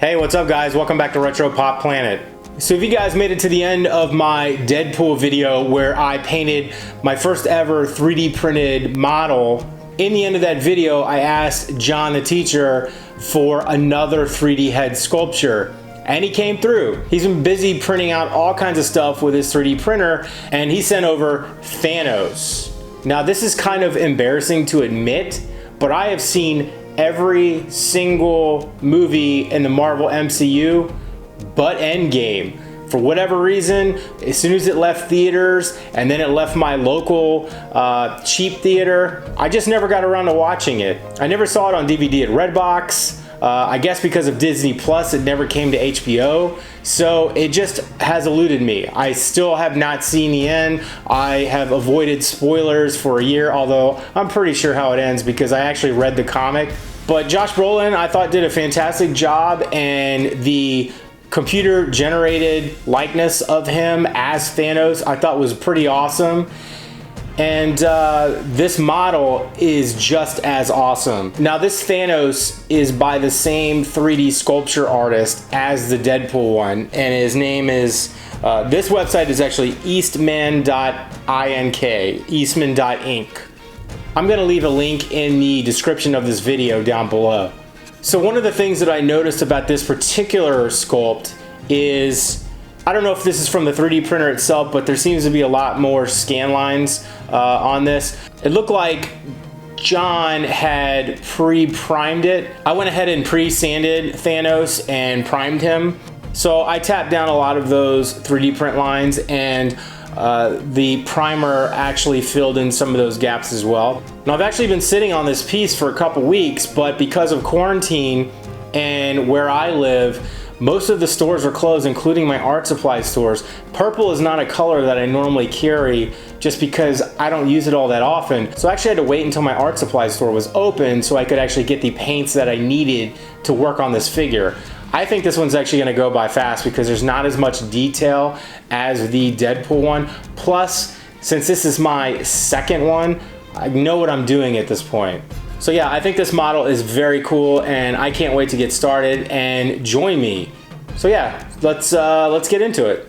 Hey, what's up guys? Welcome back to Retro Pop Planet. So if you guys made it to the end of my Deadpool video where I painted my first ever 3D printed model, in the end of that video I asked John the teacher for another 3D head sculpture. And he came through. He's been busy printing out all kinds of stuff with his 3D printer, and he sent over Thanos. Now this is kind of embarrassing to admit, but I have seen every single movie in the Marvel MCU but Endgame. For whatever reason, as soon as it left theaters and then it left my local cheap theater, I just never got around to watching it. I never saw it on DVD at Redbox. I guess because of Disney Plus, it never came to HBO, so it just has eluded me. I still have not seen the end. I have avoided spoilers for a year, although I'm pretty sure how it ends because I actually read the comic. But Josh Brolin, I thought, did a fantastic job, and the computer generated likeness of him as Thanos I thought was pretty awesome. And this model is just as awesome. Now this Thanos is by the same 3D sculpture artist as the Deadpool one, and his name is, this website is actually eastman.ink, eastman.ink. I'm gonna leave a link in the description of this video down below. So one of the things that I noticed about this particular sculpt is, I don't know if this is from the 3D printer itself, but there seems to be a lot more scan lines on this. It looked like John had pre-primed it. I went ahead and pre-sanded Thanos and primed him. So I tapped down a lot of those 3D print lines, and the primer actually filled in some of those gaps as well. Now I've actually been sitting on this piece for a couple weeks, but because of quarantine and where I live, most of the stores are closed, including my art supply stores. Purple is not a color that I normally carry just because I don't use it all that often. So I actually had to wait until my art supply store was open so I could actually get the paints that I needed to work on this figure. I think this one's actually gonna go by fast because there's not as much detail as the Deadpool one. Plus, since this is my second one, I know what I'm doing at this point. So yeah, I think this model is very cool, and I can't wait to get started and join me. So yeah, let's get into it.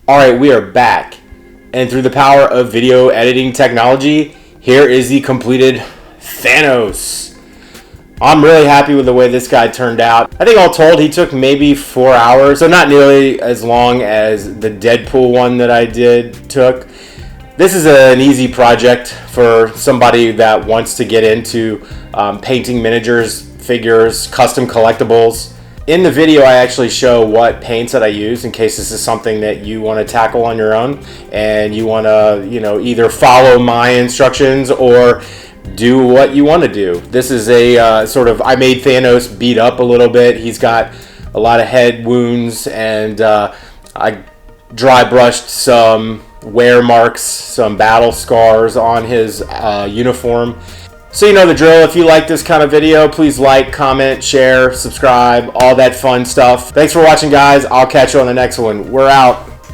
Alright, we are back. And through the power of video editing technology, here is the completed Thanos. I'm really happy with the way this guy turned out. I think all told, he took maybe 4 hours, so not nearly as long as the Deadpool one that I took. This is an easy project for somebody that wants to get into painting miniatures, figures, custom collectibles. In the video, I actually show what paints that I use in case this is something that you want to tackle on your own and you want to, either follow my instructions or do what you want to do. This is a I made Thanos beat up a little bit. He's got a lot of head wounds, and I dry brushed some wear marks, some battle scars on his uniform. So you know the drill. If you like this kind of video, please like, comment, share, subscribe, all that fun stuff. Thanks for watching, guys. I'll catch you on the next one. We're out.